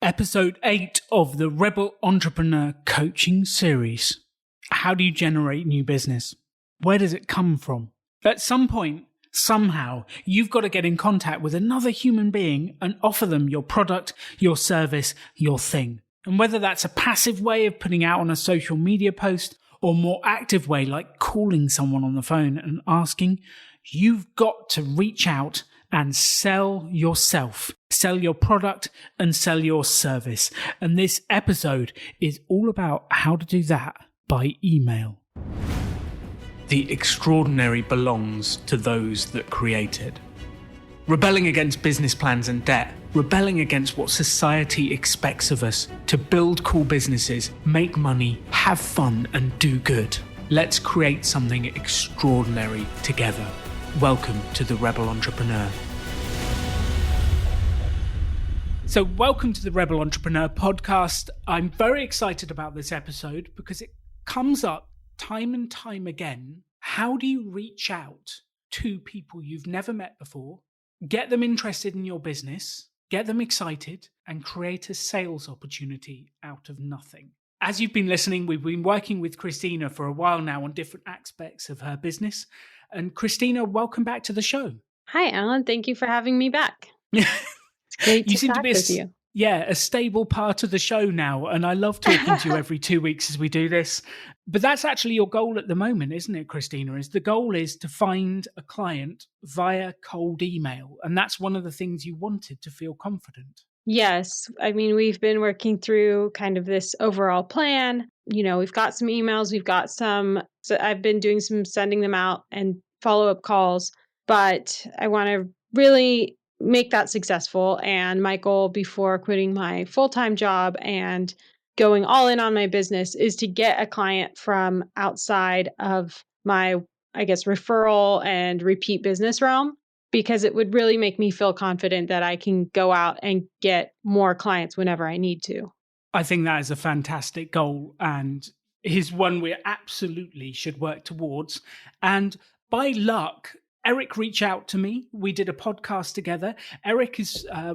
episode 8 of the Rebel Entrepreneur Coaching Series. How do you generate new business? Where does it come from? At some point, somehow, you've got to get in contact with another human being and offer them your product, your service, your thing. And whether that's a passive way of putting out on a social media post or more active way like calling someone on the phone and asking, you've got to reach out and sell yourself, sell your product and sell your service. And this episode is all about how to do that by email. The extraordinary belongs to those that create it. Rebelling against business plans and debt, rebelling against what society expects of us to build cool businesses, make money, have fun and do good. Let's create something extraordinary together. Welcome to the Rebel Entrepreneur. So welcome to the Rebel Entrepreneur podcast. I'm very excited about this episode because it comes up time and time again. How do you reach out to people you've never met before, get them interested in your business, get them excited, and create a sales opportunity out of nothing? As you've been listening, we've been working with Christina for a while now on different aspects of her business. And Christina, welcome back to the show. Hi, Alan. Thank you for having me back. It's great to talk with you. Yeah, a stable part of the show now. And I love talking to you every 2 weeks as we do this. But that's actually your goal at the moment, isn't it, Christina? The goal is to find a client via cold email. And that's one of the things you wanted to feel confident. Yes. I mean, we've been working through kind of this overall plan. You know, we've got some emails, I've been doing some sending them out and follow-up calls, but I want to really make that successful. And my goal before quitting my full-time job and going all in on my business is to get a client from outside of my, referral and repeat business realm, because it would really make me feel confident that I can go out and get more clients whenever I need to. I think that is a fantastic goal and is one we absolutely should work towards. And by luck, Eric reached out to me. We did a podcast together. Eric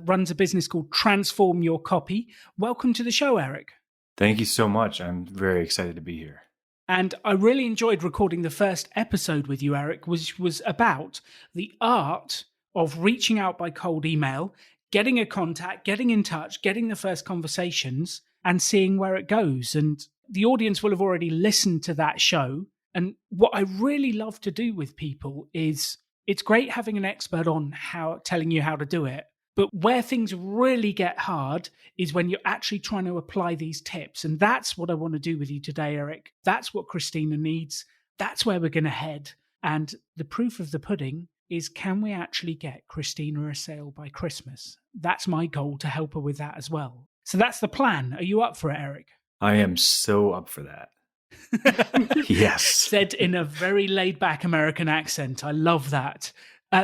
runs a business called Transform Your Copy. Welcome to the show, Eric. Thank you so much. I'm very excited to be here. And I really enjoyed recording the first episode with you, Eric, which was about the art of reaching out by cold email, getting a contact, getting in touch, getting the first conversations, and seeing where it goes. And the audience will have already listened to that show. And what I really love to do with people is it's great having an expert on telling you how to do it. But where things really get hard is when you're actually trying to apply these tips. And that's what I want to do with you today, Eric. That's what Christina needs. That's where we're going to head. And the proof of the pudding is, can we actually get Christina a sale by Christmas? That's my goal, to help her with that as well. So that's the plan. Are you up for it, Eric? I am so up for that. Yes. Said in a very laid-back American accent. I love that.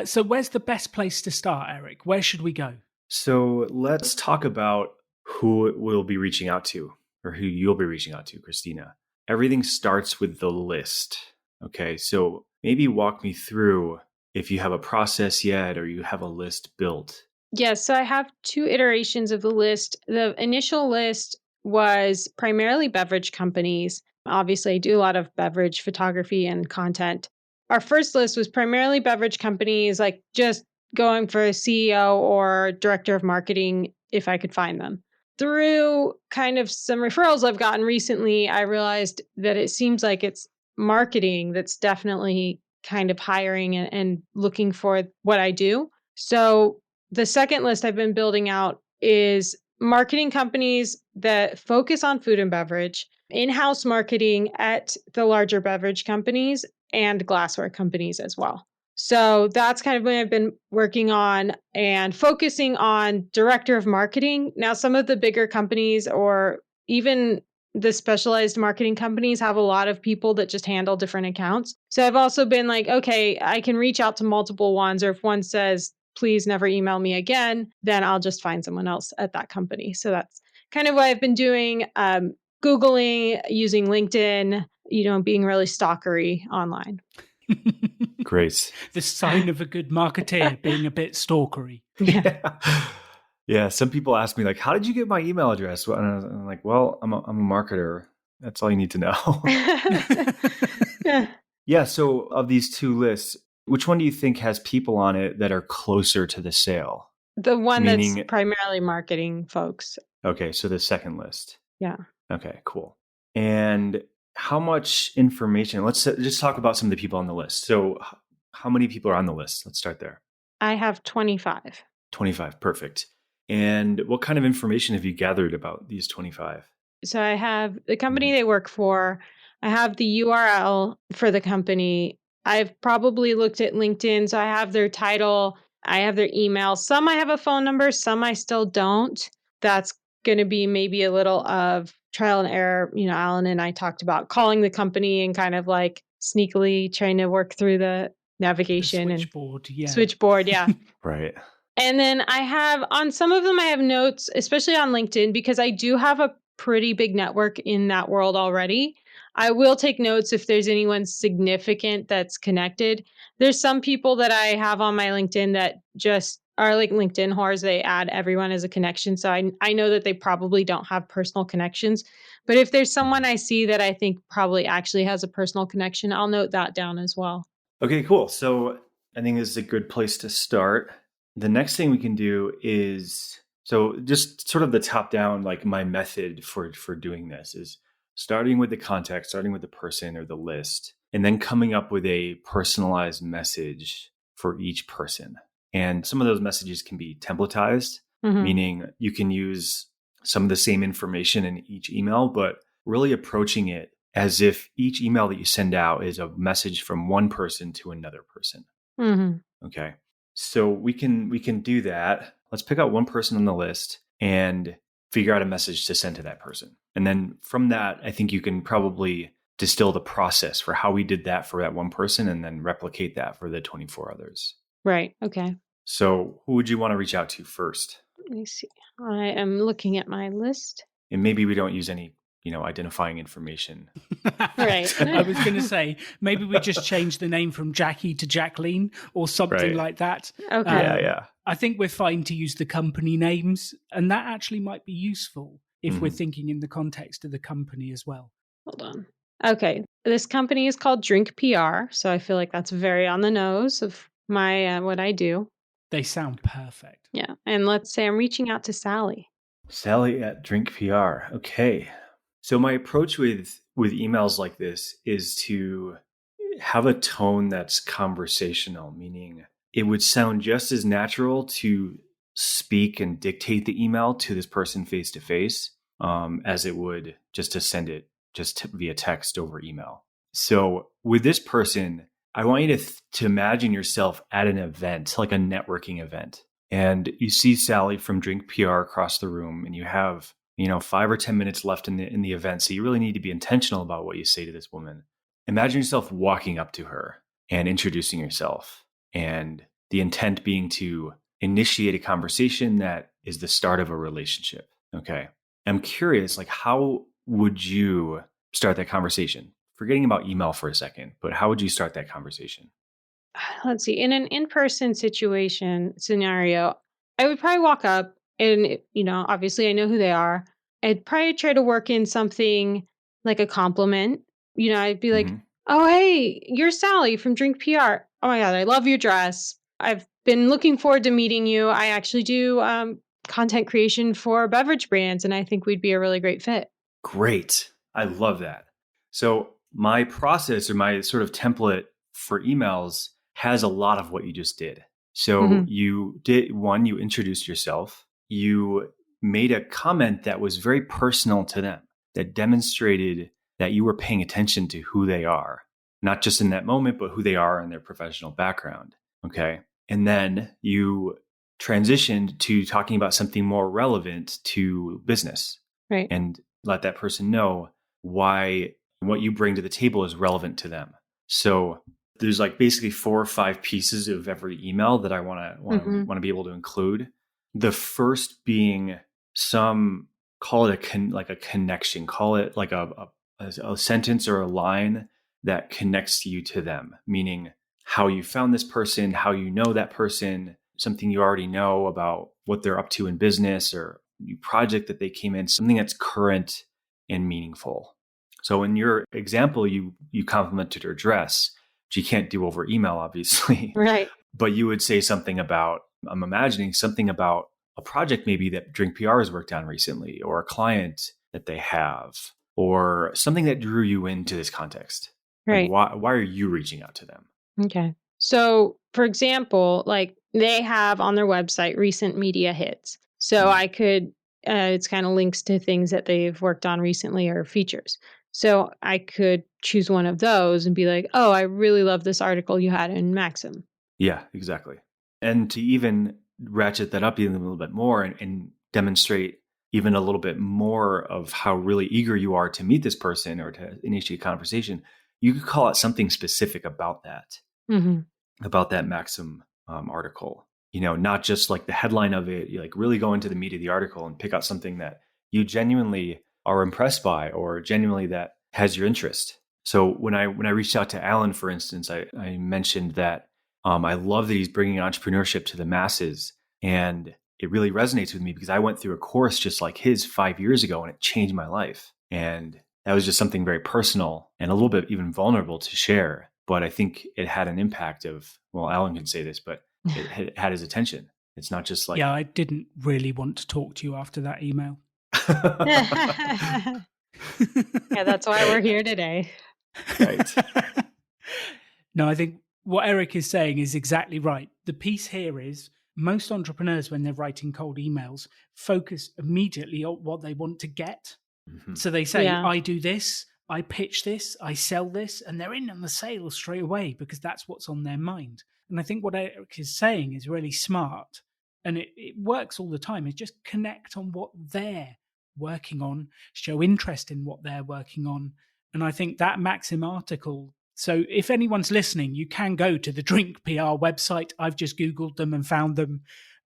So where's the best place to start, Eric? Where should we go? So let's talk about who we'll be reaching out to, or who you'll be reaching out to, Christina. Everything starts with the list. Okay, so maybe walk me through if you have a process yet or you have a list built. Yes, so I have 2 iterations of the list. The initial list was primarily beverage companies. Obviously, I do a lot of beverage photography and content. Our first list was primarily beverage companies, like just going for a CEO or director of marketing if I could find them. Through kind of some referrals I've gotten recently, I realized that it seems like it's marketing that's definitely kind of hiring and looking for what I do. So the second list I've been building out is marketing companies that focus on food and beverage, in-house marketing at the larger beverage companies, and glassware companies as well. So that's kind of what I've been working on and focusing on director of marketing. Now, some of the bigger companies or even the specialized marketing companies have a lot of people that just handle different accounts. So I've also been like, okay, I can reach out to multiple ones, or if one says, please never email me again, then I'll just find someone else at that company. So that's kind of what I've been doing. Googling, using LinkedIn, being really stalkery online. Great. The sign of a good marketeer, being a bit stalkery. Yeah. Yeah, some people ask me like, "How did you get my email address?" And I'm like, "Well, I'm a marketer. That's all you need to know." Yeah. Yeah. So, of these two lists, which one do you think has people on it that are closer to the sale? The one that's Meaning, primarily marketing folks. okay, so the second list. Yeah. Okay, cool. And how much information? Let's just talk about some of the people on the list. So, how many people are on the list? Let's start there. I have 25. 25, perfect. And what kind of information have you gathered about these 25? So I have the company they work for. I have the URL for the company. I've probably looked at LinkedIn. So I have their title. I have their email. Some I have a phone number. Some I still don't. That's going to be maybe a little of trial and error. Alan and I talked about calling the company and kind of like sneakily trying to work through the navigation switchboard, and switchboard. Yeah. Right. And then I have on some of them, I have notes, especially on LinkedIn, because I do have a pretty big network in that world already. I will take notes if there's anyone significant that's connected. There's some people that I have on my LinkedIn that just are like LinkedIn whores. They add everyone as a connection. So I know that they probably don't have personal connections. But if there's someone I see that I think probably actually has a personal connection, I'll note that down as well. Okay, cool. So I think this is a good place to start. The next thing we can do is, so just sort of the top down, like my method for doing this is starting with the context, starting with the person or the list, and then coming up with a personalized message for each person. And some of those messages can be templatized, meaning you can use some of the same information in each email, but really approaching it as if each email that you send out is a message from one person to another person. Okay. So we can do that. Let's pick out one person on the list and figure out a message to send to that person. And then from that, I think you can probably distill the process for how we did that for that one person and then replicate that for the 24 others. Right. Okay. So who would you want to reach out to first? Let me see. I am looking at my list. And maybe we don't use any, identifying information. Right. I was going to say, maybe we just change the name from Jackie to Jacqueline or something like that. Okay. Yeah. I think we're fine to use the company names, and that actually might be useful if we're thinking in the context of the company as well. Hold on. Okay. This company is called Drink PR. So I feel like that's very on the nose of my what I do. They sound perfect. Yeah. And let's say I'm reaching out to Sally. Sally at Drink PR. Okay. So my approach with emails like this is to have a tone that's conversational, meaning it would sound just as natural to speak and dictate the email to this person face to face as it would just to send it just via text over email. So with this person, I want you to imagine yourself at an event, like a networking event. And you see Sally from Drink PR across the room, and you have 5 or 10 minutes left in the event. So you really need to be intentional about what you say to this woman. Imagine yourself walking up to her and introducing yourself, and the intent being to initiate a conversation that is the start of a relationship. Okay. I'm curious, like, how would you start that conversation? Forgetting about email for a second, but how would you start that conversation? Let's see. In an in-person scenario, I would probably walk up and, obviously I know who they are. I'd probably try to work in something like a compliment. I'd be like, oh, hey, you're Sally from Drink PR. Oh my God, I love your dress. I've been looking forward to meeting you. I actually do content creation for beverage brands, and I think we'd be a really great fit. Great. I love that. So my process or my sort of template for emails has a lot of what you just did. So you introduced yourself. You made a comment that was very personal to them, that demonstrated that you were paying attention to who they are, not just in that moment, but who they are in their professional background. Okay. And then you transitioned to talking about something more relevant to business. Right. And let that person know why what you bring to the table is relevant to them. So there's like basically 4 or 5 pieces of every email that I want to be able to include. The first being call it a connection, call it like a sentence or a line that connects you to them, meaning how you found this person, how you know that person, something you already know about what they're up to in business or new project that they came in, something that's current and meaningful. So in your example, you complimented her dress, which you can't do over email, obviously. Right. But you would say something about, I'm imagining something about a project maybe that Drink PR has worked on recently, or a client that they have, or something that drew you into this context. Right. Like why are you reaching out to them? Okay. So, for example, like they have on their website recent media hits. So Mm. I could, it's kind of links to things that they've worked on recently or features. So I could choose one of those and be like, oh, I really love this article you had in Maxim. Yeah, exactly. And to even ratchet that up even a little bit more and demonstrate even a little bit more of how really eager you are to meet this person or to initiate a conversation, you could call out something specific about that, about that Maxim article. Not just like the headline of it. You like really go into the meat of the article and pick out something that you genuinely are impressed by or genuinely that has your interest. So when I reached out to Alan, for instance, I mentioned that I love that he's bringing entrepreneurship to the masses, and it really resonates with me because I went through a course just like his 5 years ago, and it changed my life. And that was just something very personal and a little bit even vulnerable to share. But I think it had an impact of, well, Alan can say this, but it had his attention. It's not just like, yeah, I didn't really want to talk to you after that email. Yeah, that's why we're here today. Right. No, I think what Eric is saying is exactly right. The piece here is most entrepreneurs, when they're writing cold emails, focus immediately on what they want to get. Mhm. So they say, Yeah. I do this, I pitch this, I sell this, and they're in on the sale straight away because that's what's on their mind. And I think what Eric is saying is really smart, and it works all the time, is just connect on what they're working on, show interest in what they're working on. And I think that Maxim article, so if anyone's listening, you can go to the Drink PR website. I've just Googled them and found them.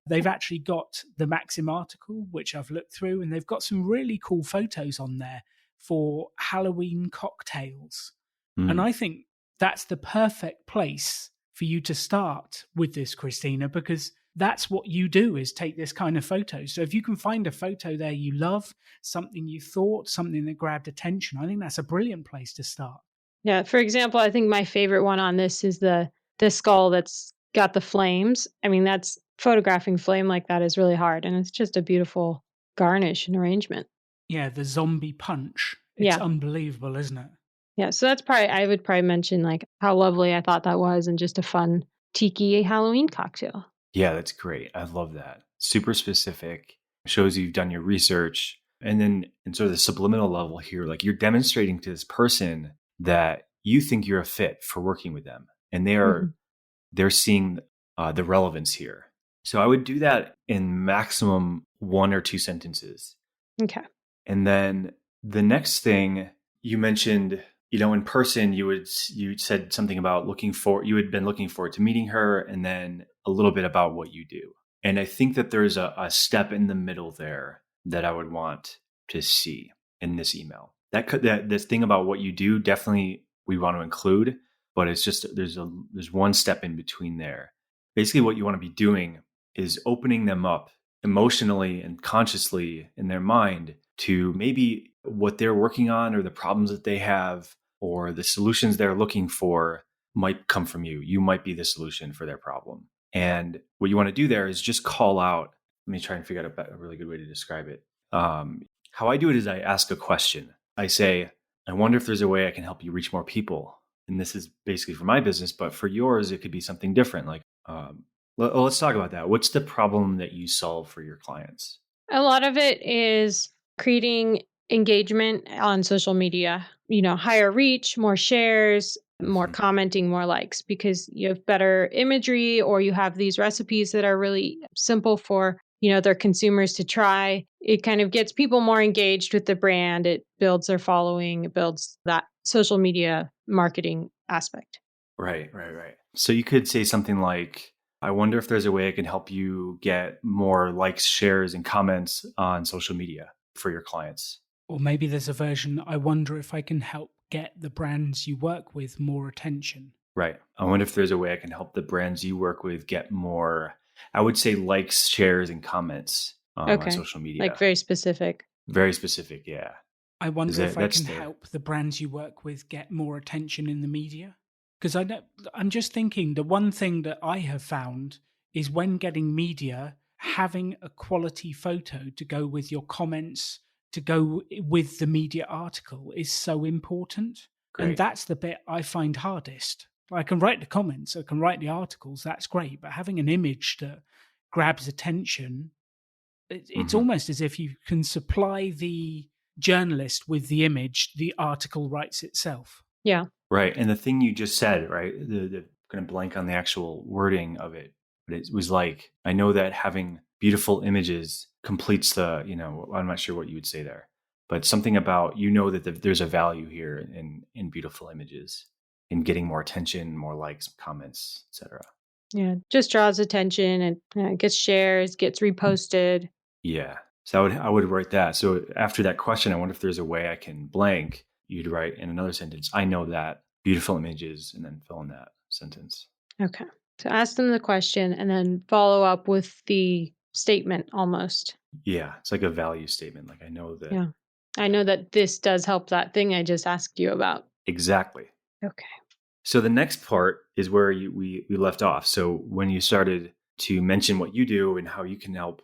They've actually got the Maxim article, which I've looked through, and they've got some really cool photos on there for Halloween cocktails. Mm. And I think that's the perfect place for you to start with this, Christina, because that's what you do, is take this kind of photo. So if you can find a photo there you love, something you thought, something that grabbed attention, I think that's a brilliant place to start. Yeah. For example, I think my favorite one on this is the skull that's got the flames. I mean, that's photographing flame like that is really hard, and it's just a beautiful garnish and arrangement. Yeah, the zombie punch. It's Yeah. unbelievable, isn't it? Yeah. So that's probably, I would probably mention like how lovely I thought that was, and just a fun tiki Halloween cocktail. Yeah, that's great. I love that. Super specific. Shows you've done your research. And then in sort of the subliminal level here, like you're demonstrating to this person that you think you're a fit for working with them. And they're seeing the relevance here. So I would do that in maximum 1 or 2 sentences. Okay. And then the next thing you mentioned, in person, you said something about you had been looking forward to meeting her, and then a little bit about what you do. And I think that there's a step in the middle there that I would want to see in this email. This thing about what you do, definitely we want to include, but it's just, there's one step in between there. Basically what you want to be doing is opening them up emotionally and consciously in their mind to maybe what they're working on or the problems that they have or the solutions they're looking for might come from you. You might be the solution for their problem. And what you want to do there is just call out. Let me try and figure out a really good way to describe it. How I do it is I ask a question. I say, I wonder if there's a way I can help you reach more people. And this is basically for my business, but for yours, it could be something different. Like, let's talk about that. What's the problem that you solve for your clients? A lot of it is creating engagement on social media, higher reach, more shares, more commenting, more likes, because you have better imagery, or you have these recipes that are really simple for, their consumers to try. It kind of gets people more engaged with the brand. It builds their following. It builds that social media marketing aspect. Right. So you could say something like, I wonder if there's a way I can help you get more likes, shares, and comments on social media for your clients. Or maybe there's a version, I wonder if I can help get the brands you work with more attention. Right. I wonder if there's a way I can help the brands you work with get more I would say likes, shares, and comments on Okay. social media. Like very specific. Very specific, yeah. I wonder if I that's can help the brands you work with get more attention in the media. Because I'm just thinking the one thing that I have found is when getting media, having a quality photo to go with your comments, to go with the media article is so important. And Great. that's the bit I find hardest. I can write the comments, I can write the articles, that's great. But having an image that grabs attention, it's Mhm. almost as if you can supply the journalist with the image, the article writes itself. Yeah. Right. And the thing you just said, right? The going to blank on the actual wording of it, but it was like, I know that having beautiful images completes the, I'm not sure what you would say there, but something about, that there's a value here in beautiful images, in getting more attention, more likes, comments, etc. Yeah. Just draws attention and gets shares, gets reposted. Yeah. So I would write that. So after that question, I wonder if there's a way I can blank. You'd write in another sentence, I know that beautiful images, and then fill in that sentence. Okay. So ask them the question and then follow up with the statement almost. Yeah. It's like a value statement. Like, I know that. Yeah. I know that this does help that thing I just asked you about. Exactly. Okay. So the next part is where we left off. So when you started to mention what you do and how you can help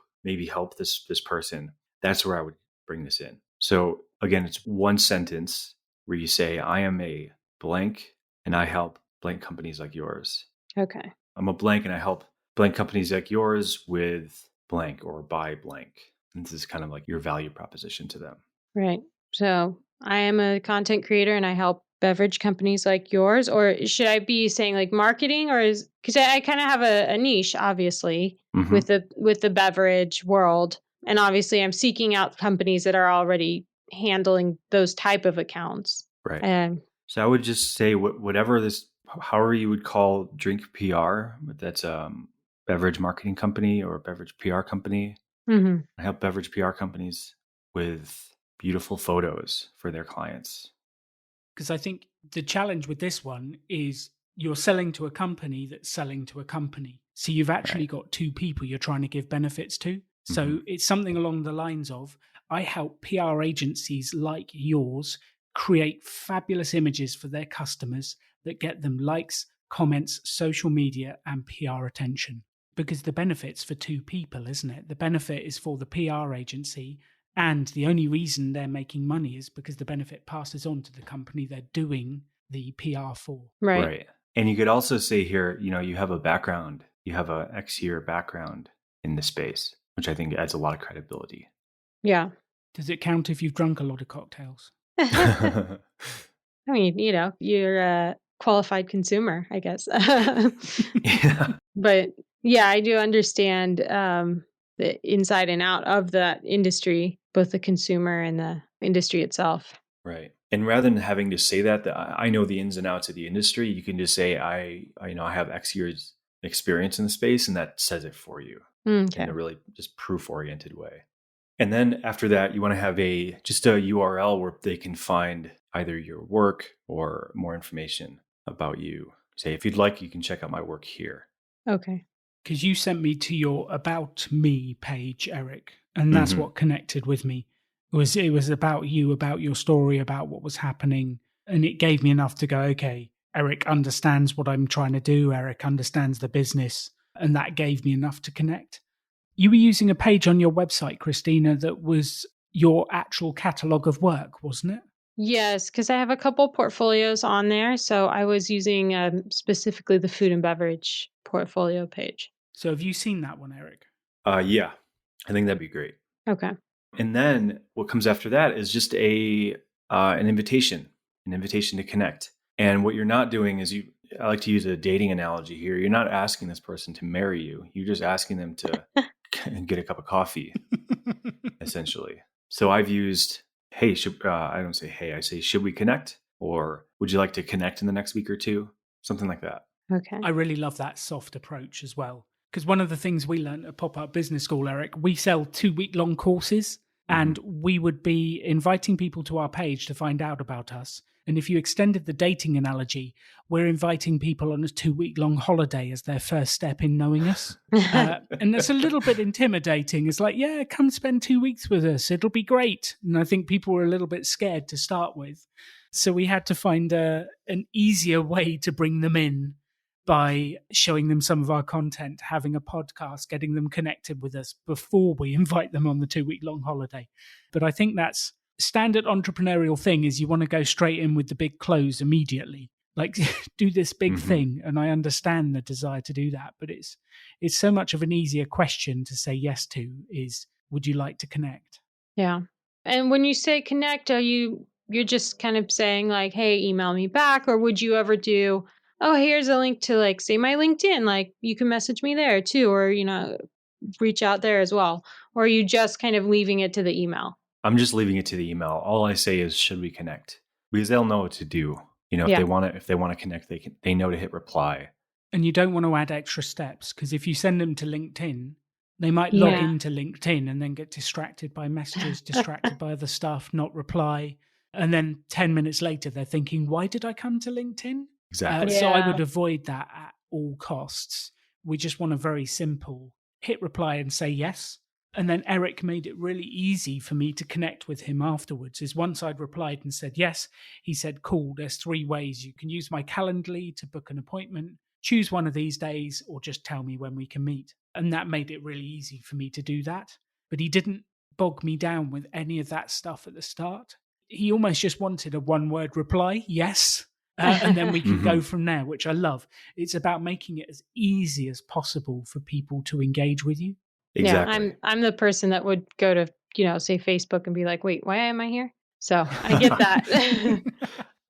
this person, that's where I would bring this in. So again, it's one sentence where you say, I am a blank and I help blank companies like yours. Okay. I'm a blank and I help blank companies like yours with blank or by blank. And this is kind of like your value proposition to them. Right. So I am a content creator and I help beverage companies like yours. Or should I be saying like marketing, or because I kind of have a niche, obviously, Mhm. with the beverage world. And obviously I'm seeking out companies that are already handling those type of accounts. Right. So I would just say however you would call drink PR, but that's beverage marketing company or a beverage PR company. Mhm. I help beverage PR companies with beautiful photos for their clients. Because I think the challenge with this one is you're selling to a company that's selling to a company. So you've actually got two people you're trying to give benefits to. So it's something along the lines of, I help PR agencies like yours create fabulous images for their customers that get them likes, comments, social media, and PR attention. Because the benefit's for two people, isn't it? The benefit is for the PR agency, and the only reason they're making money is because the benefit passes on to the company they're doing the PR for. Right. And you could also say here, you have a background, you have a X-year background in the space, which I think adds a lot of credibility. Yeah. Does it count if you've drunk a lot of cocktails? I mean, you're a qualified consumer, I guess. Yeah. But yeah, I do understand the inside and out of that industry, both the consumer and the industry itself. Right. And rather than having to say that I know the ins and outs of the industry, you can just say, I have X years experience in the space, and that says it for you in a really just proof-oriented way. And then after that, you want to have just a URL where they can find either your work or more information about you. Say, if you'd like, you can check out my work here. Okay. Because you sent me to your About Me page, Eric, and that's what connected with me. It was about you, about your story, about what was happening, and it gave me enough to go, okay, Eric understands what I'm trying to do, Eric understands the business, and that gave me enough to connect. You were using a page on your website, Christina, that was your actual catalogue of work, wasn't it? Yes, because I have a couple portfolios on there. So I was using specifically the food and beverage portfolio page. So have you seen that one, Eric? Yeah, I think that'd be great. Okay. And then what comes after that is just an invitation to connect. And what you're not doing is I like to use a dating analogy here. You're not asking this person to marry you. You're just asking them to get a cup of coffee, essentially. So I've used, hey, I don't say, hey, I say, should we connect? Or would you like to connect in the next week or two? Something like that. Okay. I really love that soft approach as well. Because one of the things we learned at Pop-Up Business School, Eric, we sell 2-week-long courses. And we would be inviting people to our page to find out about us. And if you extended the dating analogy, we're inviting people on a 2-week-long holiday as their first step in knowing us. And that's a little bit intimidating. It's like, yeah, come spend 2 weeks with us. It'll be great. And I think people were a little bit scared to start with. So we had to find an easier way to bring them in by showing them some of our content, having a podcast, getting them connected with us before we invite them on the 2-week-long holiday. But I think that's standard entrepreneurial thing is you want to go straight in with the big close immediately. Like do this big thing. And I understand the desire to do that, but it's so much of an easier question to say yes to is, would you like to connect? Yeah. And when you say connect, you're just kind of saying like, hey, email me back, or would you ever do, oh, here's a link to like, say my LinkedIn, like you can message me there too, or, reach out there as well. Or are you just kind of leaving it to the email? I'm just leaving it to the email. All I say is, should we connect? Because they'll know what to do. If they want to connect, they know to hit reply. And you don't want to add extra steps, because if you send them to LinkedIn, they might log into LinkedIn and then get distracted by messages, distracted by other stuff, not reply. And then 10 minutes later, they're thinking, why did I come to LinkedIn? Exactly. So I would avoid that at all costs. We just want a very simple hit reply and say yes. And then Eric made it really easy for me to connect with him afterwards. Is once I'd replied and said yes, he said, cool, there's 3 ways. You can use my Calendly to book an appointment, choose one of these days, or just tell me when we can meet. And that made it really easy for me to do that. But he didn't bog me down with any of that stuff at the start. He almost just wanted a 1-word reply, yes. And then we can go from there, which I love. It's about making it as easy as possible for people to engage with you. Exactly. Yeah, I'm the person that would go to, say Facebook and be like, wait, why am I here? So I get that.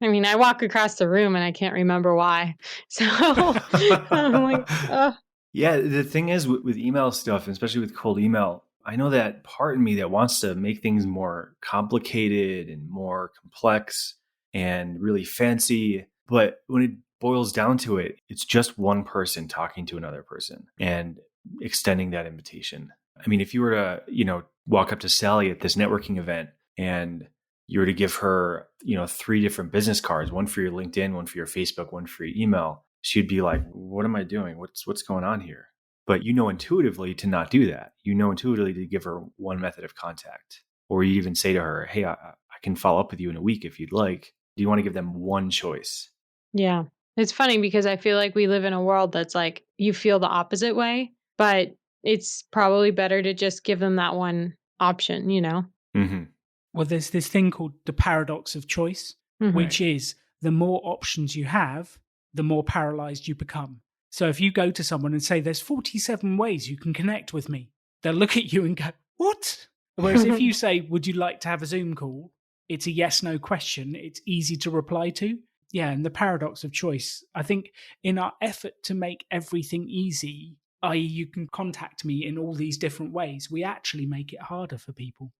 I mean, I walk across the room and I can't remember why. So I'm like, oh. Yeah, the thing is with email stuff, especially with cold email, I know that part in me that wants to make things more complicated and more complex and really fancy. But when it boils down to it, it's just one person talking to another person and extending that invitation. I mean, if you were to, walk up to Sally at this networking event and you were to give her, 3 different business cards, one for your LinkedIn, one for your Facebook, one for your email, she'd be like, what am I doing? What's going on here? But intuitively to not do that. Intuitively to give her one method of contact. Or you even say to her, hey, I can follow up with you in a week if you'd like. Do you want to give them one choice? Yeah. It's funny because I feel like we live in a world that's like, you feel the opposite way, but it's probably better to just give them that one option, Mm-hmm. Well, there's this thing called the paradox of choice, which is the more options you have, the more paralyzed you become. So if you go to someone and say, there's 47 ways you can connect with me, they'll look at you and go, what? Whereas if you say, would you like to have a Zoom call? It's a yes-no question. It's easy to reply to. Yeah, and the paradox of choice. I think in our effort to make everything easy, i.e. you can contact me in all these different ways, we actually make it harder for people.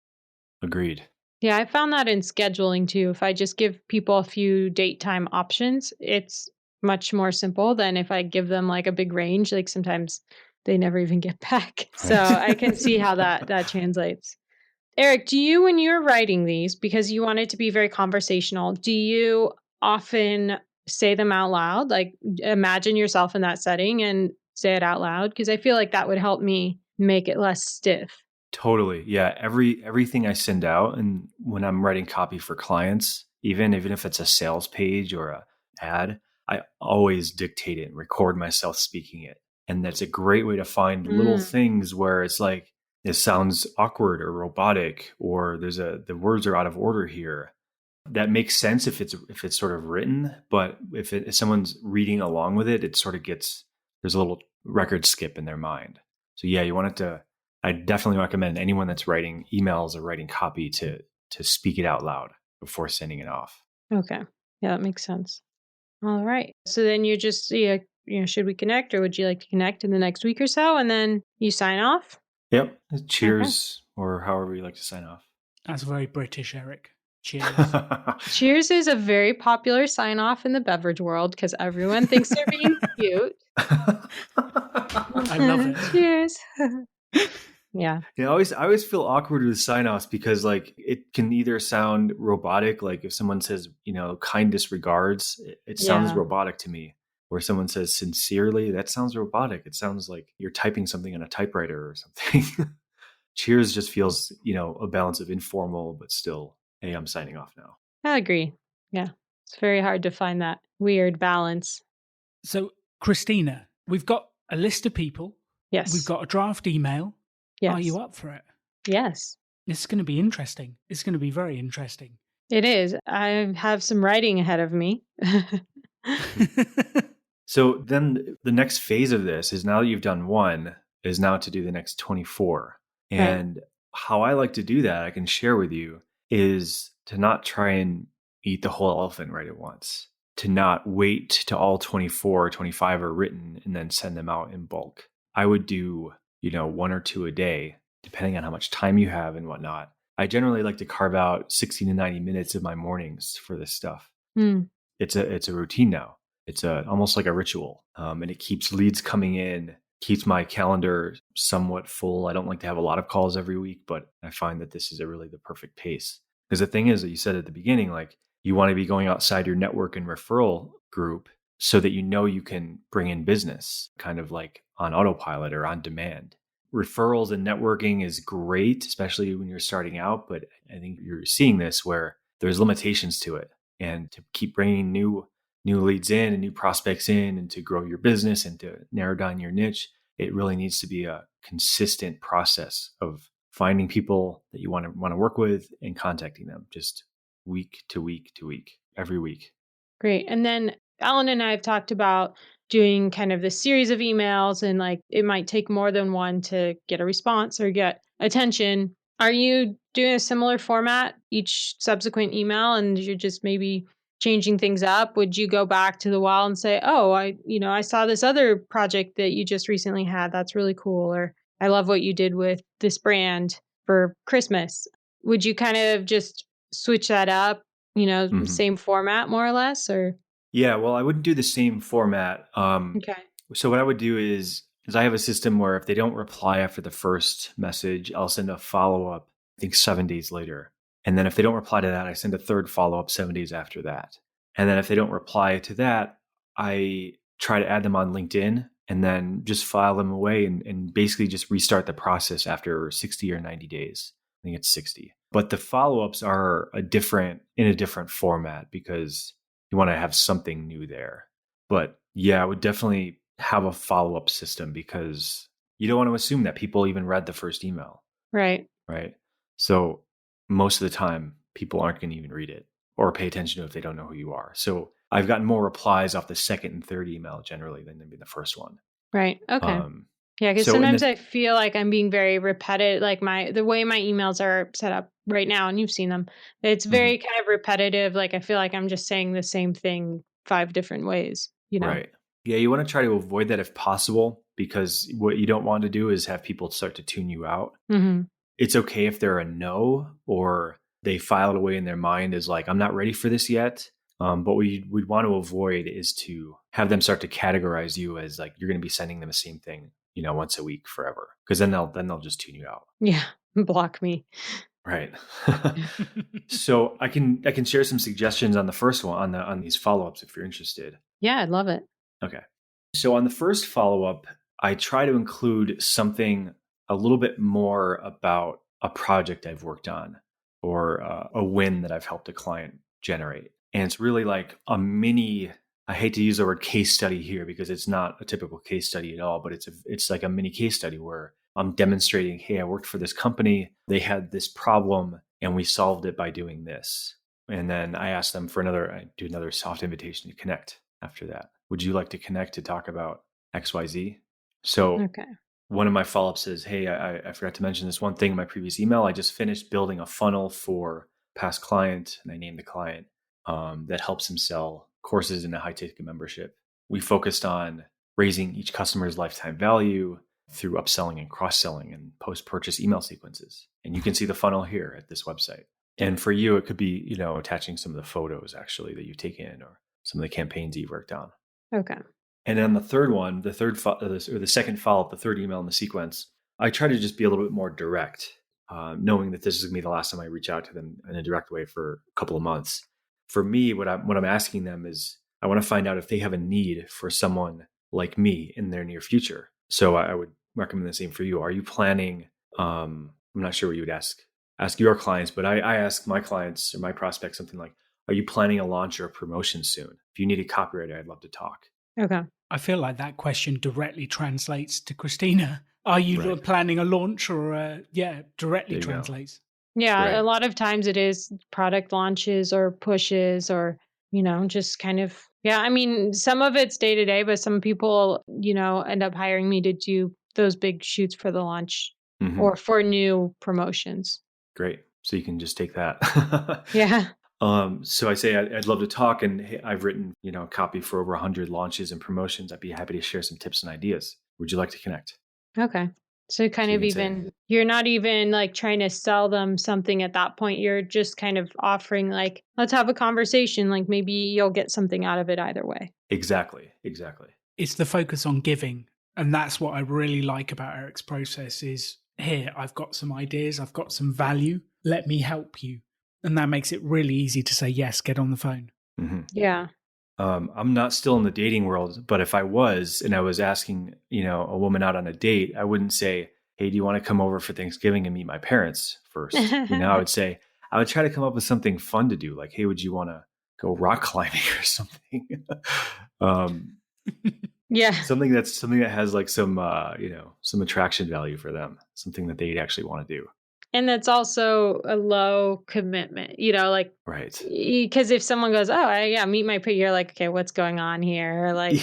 Agreed. Yeah, I found that in scheduling too. If I just give people a few date time options, it's much more simple than if I give them like a big range. Like sometimes they never even get back. So I can see how that translates. Eric, do you, when you're writing these, because you want it to be very conversational, do you often say them out loud? Like imagine yourself in that setting and say it out loud? Because I feel like that would help me make it less stiff. Totally. Yeah. Everything I send out, and when I'm writing copy for clients, even if it's a sales page or a ad, I always dictate it and record myself speaking it. And that's a great way to find little things where it's like, it sounds awkward or robotic, or the words are out of order here. That makes sense if it's sort of written, but if someone's reading along with it, it sort of there's a little record skip in their mind. So yeah, you want it to. I definitely recommend anyone that's writing emails or writing copy to speak it out loud before sending it off. Okay. Yeah, that makes sense. All right. So then you just, should we connect, or would you like to connect in the next week or so? And then you sign off? Yep. Cheers, or however you like to sign off. That's very British, Eric. Cheers. Cheers is a very popular sign off in the beverage world because everyone thinks they're being cute. I love it. Cheers. Yeah. Yeah, I always feel awkward with sign-offs because like it can either sound robotic, like if someone says, kindest regards, it sounds Yeah. robotic to me. Or someone says sincerely, that sounds robotic. It sounds like you're typing something on a typewriter or something. Cheers just feels, a balance of informal, but still, hey, I'm signing off now. I agree. Yeah. It's very hard to find that weird balance. So, Christina, we've got a list of people. We've Yes. got a draft email. Yes. Are you up for it? Yes. It's going to be interesting. It's going to be very interesting. It is. I have some writing ahead of me. So then the next phase of this is now that you've done one, is now to do the next 24. And how I like to do that, I can share with you, is to not try and eat the whole elephant right at once, to not wait till all 24 or 25 are written and then send them out in bulk. I would do, one or two a day, depending on how much time you have and whatnot. I generally like to carve out 60 to 90 minutes of my mornings for this stuff. It's a routine now. It's almost like a ritual, and it keeps leads coming in, keeps my calendar somewhat full. I don't like to have a lot of calls every week, but I find that this is really the perfect pace. Because the thing is that you said at the beginning, like you want to be going outside your network and referral group so that you can bring in business kind of like on autopilot or on demand. Referrals and networking is great, especially when you're starting out, but I think you're seeing this where there's limitations to it. And to keep bringing new leads in and new prospects in and to grow your business and to narrow down your niche, it really needs to be a consistent process of finding people that you want to work with and contacting them just week to week to week, every week. Great. And then Alan and I have talked about doing kind of this series of emails, and like it might take more than one to get a response or get attention. Are you doing a similar format each subsequent email, and you're just maybe changing things up? Would you go back to the wall and say, "Oh, I saw this other project that you just recently had. That's really cool," or "I love what you did with this brand for Christmas." Would you kind of just switch that up, same format more or less, or? Yeah, well, I wouldn't do the same format. Okay. So what I would do is I have a system where if they don't reply after the first message, I'll send a follow-up, I think 7 days later. And then if they don't reply to that, I send a third follow-up 7 days after that. And then if they don't reply to that, I try to add them on LinkedIn and then just file them away and basically just restart the process after 60 or 90 days. I think it's 60. But the follow-ups are in a different format because you want to have something new there. But yeah, I would definitely have a follow-up system because you don't want to assume that people even read the first email. Right. Right. So most of the time, people aren't going to even read it or pay attention to it if they don't know who you are. So I've gotten more replies off the second and third email generally than maybe the first one. Right. Okay. Yeah, because so sometimes I feel like I'm being very repetitive, like the way my emails are set up right now, and you've seen them, it's very kind of repetitive. Like I feel like I'm just saying the same thing 5 different ways, Right. Yeah, you want to try to avoid that if possible, because what you don't want to do is have people start to tune you out. Mm-hmm. It's okay if they're a no or they file it away in their mind as like, I'm not ready for this yet. But what we'd want to avoid is to have them start to categorize you as like you're going to be sending them the same thing, once a week forever, because then they'll just tune you out. Yeah, block me. Right. So I can share some suggestions on the first one on these follow-ups if you're interested. Yeah, I'd love it. Okay. So on the first follow-up, I try to include something a little bit more about a project I've worked on or a win that I've helped a client generate. And it's really like a mini, I hate to use the word case study here because it's not a typical case study at all, but it's like a mini case study where I'm demonstrating, hey, I worked for this company. They had this problem and we solved it by doing this. And then I ask them I do another soft invitation to connect after that. Would you like to connect to talk about XYZ? So one of my follow-ups is, hey, I forgot to mention this one thing in my previous email. I just finished building a funnel for past client, and I named the client that helps him sell courses in a high-ticket membership. We focused on raising each customer's lifetime value through upselling and cross-selling and post-purchase email sequences. And you can see the funnel here at this website. And for you, it could be, attaching some of the photos actually that you've taken or some of the campaigns you've worked on. Okay. And then the third one, the second follow-up, the third email in the sequence, I try to just be a little bit more direct, knowing that this is going to be the last time I reach out to them in a direct way for a couple of months. For me, what I'm asking them is I want to find out if they have a need for someone like me in their near future. So I would recommend the same for you. Are you planning? I'm not sure what you would ask your clients, but I ask my clients or my prospects something like, are you planning a launch or a promotion soon? If you need a copywriter, I'd love to talk. Okay. I feel like that question directly translates to Christina. Are you Right. planning a launch or directly translates? Yeah, Right. a lot of times it is product launches or pushes or, just kind of, I mean, some of it's day to day, but some people, end up hiring me to do those big shoots for the launch Mhm. or for new promotions. Great. So you can just take that. Yeah. So I say I'd love to talk, and hey, I've written, copy for over 100 launches and promotions. I'd be happy to share some tips and ideas. Would you like to connect? Okay. So kind So you of can say, even, you're not even like trying to sell them something at that point. You're just kind of offering like, let's have a conversation. Like maybe you'll get something out of it either way. exactly. It's the focus on giving. And that's what I really like about Eric's process is, here, I've got some ideas, I've got some value. Let me help you. And that makes it really easy to say, yes, get on the phone. Mm-hmm. Yeah. I'm not still in the dating world, but if I was and I was asking, a woman out on a date, I wouldn't say, hey, do you want to come over for Thanksgiving and meet my parents first? I would try to come up with something fun to do. Like, hey, would you want to go rock climbing or something? Yeah. Something that has like some attraction value for them, something that they'd actually want to do. And that's also a low commitment, like, Right. because if someone goes, oh, meet my peer, you're like, okay, what's going on here? Like,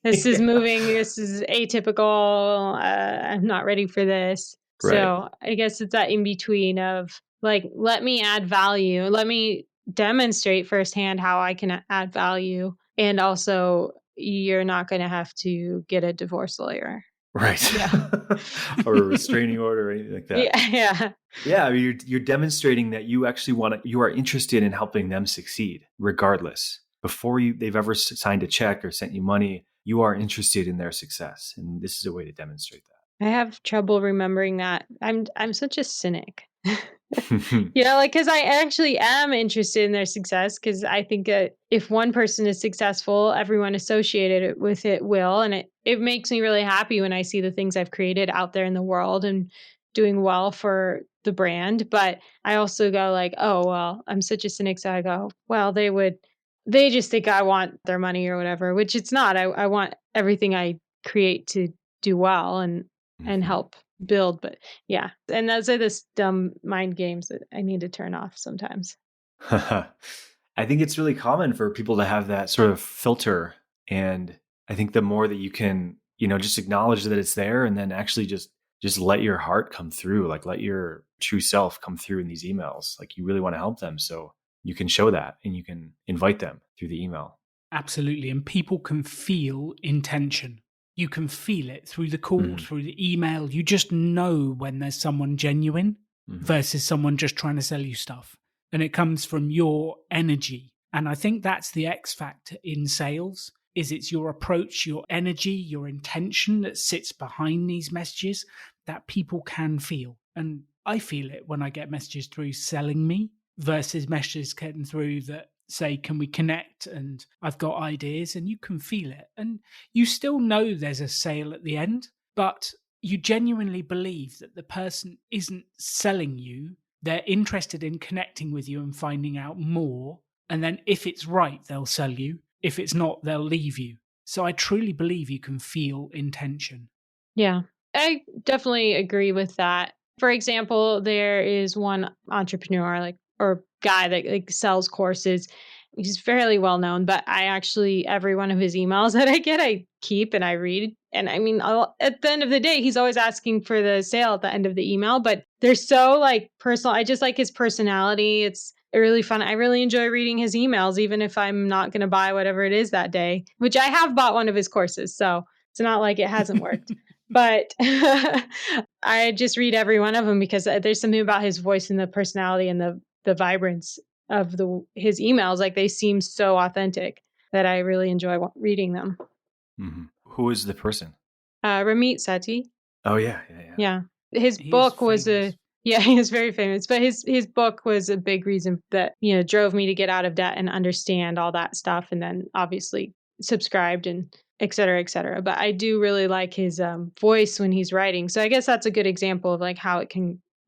this is moving. This is atypical. I'm not ready for this. Right. So I guess it's that in between of like, let me add value. Let me demonstrate firsthand how I can add value. And also, you're not going to have to get a divorce lawyer. Right. Yeah. Or a restraining order or anything like that. Yeah. Yeah. I mean, you're demonstrating that you actually you are interested in helping them succeed regardless. Before they've ever signed a check or sent you money, you are interested in their success. And this is a way to demonstrate that. I have trouble remembering that. I'm such a cynic. Because I actually am interested in their success because I think that if one person is successful, everyone associated with it will. And it makes me really happy when I see the things I've created out there in the world and doing well for the brand. But I also go like, oh, well, I'm such a cynic. So I go, well, they just think I want their money or whatever, which it's not. I want everything I create to do well and help build. But yeah, and those are the dumb mind games that I need to turn off sometimes. I think it's really common for people to have that sort of filter. And I think the more that you can, just acknowledge that it's there and then actually just let your heart come through, like let your true self come through in these emails. Like you really want to help them. So you can show that and you can invite them through the email. Absolutely. And people can feel intention. You can feel it through the call, through the email. You just know when there's someone genuine versus someone just trying to sell you stuff. And it comes from your energy. And I think that's the X factor in sales, is it's your approach, your energy, your intention that sits behind these messages that people can feel. And I feel it when I get messages through selling me versus messages getting through that say, can we connect? And I've got ideas, and you can feel it. And you still know there's a sale at the end, but you genuinely believe that the person isn't selling you. They're interested in connecting with you and finding out more. And then if it's right, they'll sell you. If it's not, they'll leave you. So I truly believe you can feel intention. Yeah, I definitely agree with that. For example, there is one entrepreneur or guy that sells courses. He's fairly well known, but I actually, every one of his emails that I get, I keep and I read. And I mean, at the end of the day, he's always asking for the sale at the end of the email, but they're so personal. I just like his personality. It's really fun. I really enjoy reading his emails, even if I'm not going to buy whatever it is that day, which I have bought one of his courses. So it's not like it hasn't worked. But I just read every one of them because there's something about his voice and the personality and the vibrance of his emails. Like they seem so authentic that I really enjoy reading them. Mm-hmm. Who is the person? Ramit Sethi. Oh, yeah. Yeah. his book was he was very famous, but his book was a big reason that, drove me to get out of debt and understand all that stuff. And then obviously subscribed and et cetera, et cetera. But I do really like his voice when he's writing. So I guess that's a good example of like how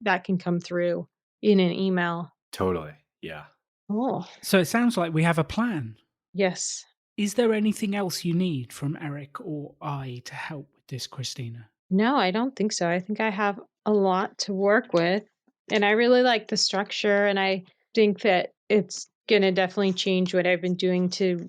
that can come through in an email. Totally. Yeah. Oh, So it sounds like we have a plan. yes. Is there anything else you need from Eric or I to help with this, Christina? No, I don't think so. I think I have a lot to work with, and I really like the structure, and I think that it's going to definitely change what I've been doing to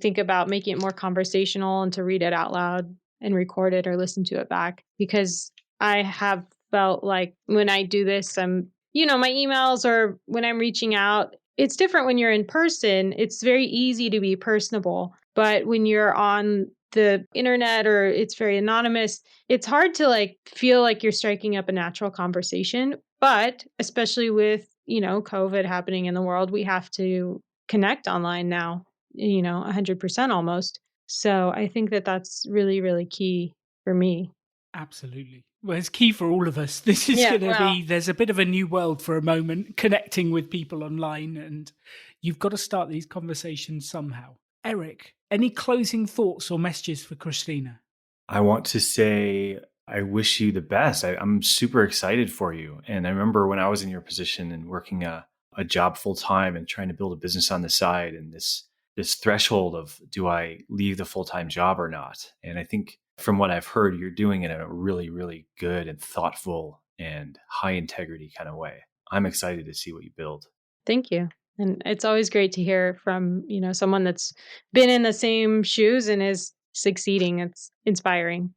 think about making it more conversational and to read it out loud and record it or listen to it back, because I have felt like when I do this, my emails or when I'm reaching out, it's different when you're in person. It's very easy to be personable, but when you're on the internet or it's very anonymous, it's hard to like feel like you're striking up a natural conversation. But especially with, COVID happening in the world, we have to connect online now, 100% almost. So I think that that's really, really key for me. Absolutely. Well, it's key for all of us. This is going to be, there's a bit of a new world for a moment, connecting with people online, and you've got to start these conversations somehow. Eric, any closing thoughts or messages for Christina? I want to say I wish you the best. I'm super excited for you. And I remember when I was in your position and working a job full time and trying to build a business on the side, and this threshold of, do I leave the full-time job or not? And I think from what I've heard, you're doing it in a really, really good and thoughtful and high integrity kind of way. I'm excited to see what you build. Thank you. And it's always great to hear from, someone that's been in the same shoes and is succeeding. It's inspiring.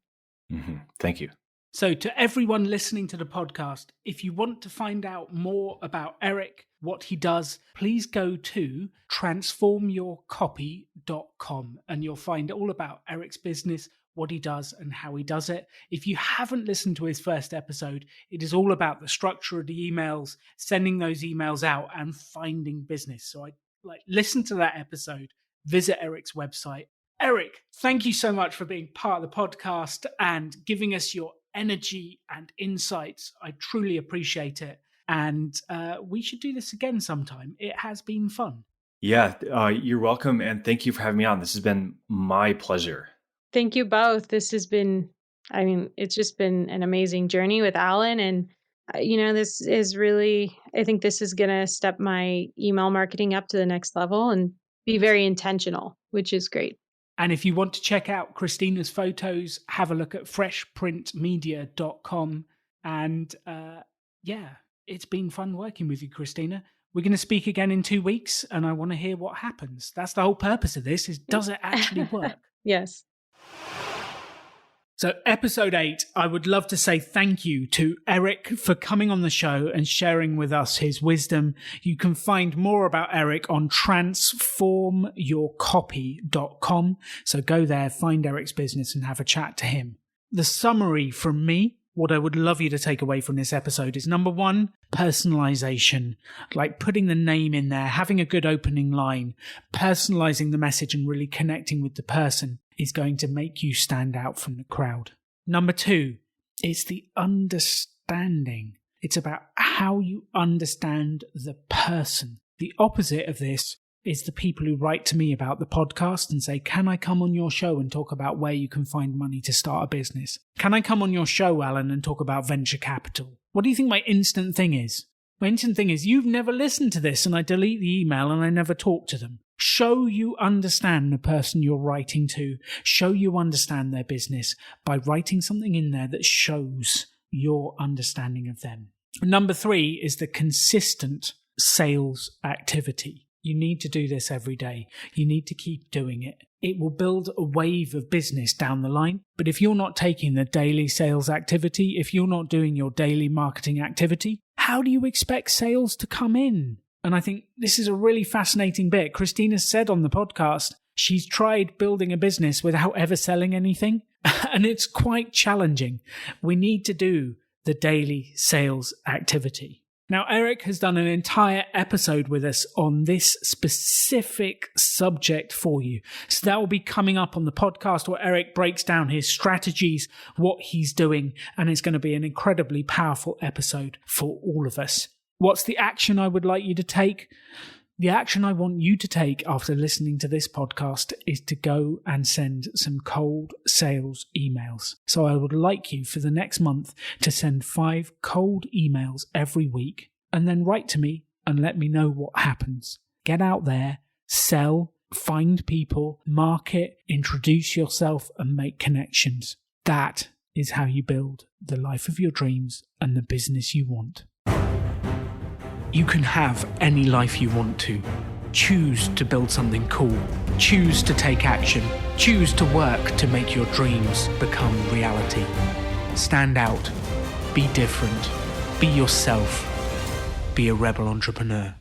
Mm-hmm. Thank you. So to everyone listening to the podcast, if you want to find out more about Eric, what he does, please go to transformyourcopy.com and you'll find all about Eric's business, what he does and how he does it. If you haven't listened to his first episode, it is all about the structure of the emails, sending those emails out and finding business. So listen to that episode, visit Eric's website. Eric, thank you so much for being part of the podcast and giving us your energy and insights. I truly appreciate it. And we should do this again sometime. It has been fun. Yeah, you're welcome. And thank you for having me on. This has been my pleasure. Thank you both. This has been, it's just been an amazing journey with Alan. And, this is really, I think this is going to step my email marketing up to the next level and be very intentional, which is great. And if you want to check out Christina's photos, have a look at freshprintmedia.com. And it's been fun working with you, Christina. We're going to speak again in 2 weeks, and I want to hear what happens. That's the whole purpose of this, is does it actually work? Yes. So episode 8, I would love to say thank you to Eric for coming on the show and sharing with us his wisdom. You can find more about Eric on transformyourcopy.com. So go there, find Eric's business and have a chat to him. The summary from me, what I would love you to take away from this episode is, number 1, personalization, like putting the name in there, having a good opening line, personalizing the message and really connecting with the person is going to make you stand out from the crowd. Number 2, it's the understanding. It's about how you understand the person. The opposite of this is the people who write to me about the podcast and say, can I come on your show and talk about where you can find money to start a business? Can I come on your show, Alan, and talk about venture capital? What do you think my instant thing is? My instant thing is, you've never listened to this, and I delete the email and I never talk to them. Show you understand the person you're writing to. Show you understand their business by writing something in there that shows your understanding of them. Number 3 is the consistent sales activity. You need to do this every day. You need to keep doing it. It will build a wave of business down the line. But if you're not taking the daily sales activity, if you're not doing your daily marketing activity, how do you expect sales to come in? And I think this is a really fascinating bit. Christina said on the podcast, she's tried building a business without ever selling anything. And it's quite challenging. We need to do the daily sales activity. Now, Eric has done an entire episode with us on this specific subject for you. So that will be coming up on the podcast where Eric breaks down his strategies, what he's doing, and it's going to be an incredibly powerful episode for all of us. What's the action I would like you to take? The action I want you to take after listening to this podcast is to go and send some cold sales emails. So I would like you for the next month to send 5 cold emails every week and then write to me and let me know what happens. Get out there, sell, find people, market, introduce yourself and make connections. That is how you build the life of your dreams and the business you want. You can have any life you want to. Choose to build something cool. Choose to take action. Choose to work to make your dreams become reality. Stand out. Be different. Be yourself. Be a rebel entrepreneur.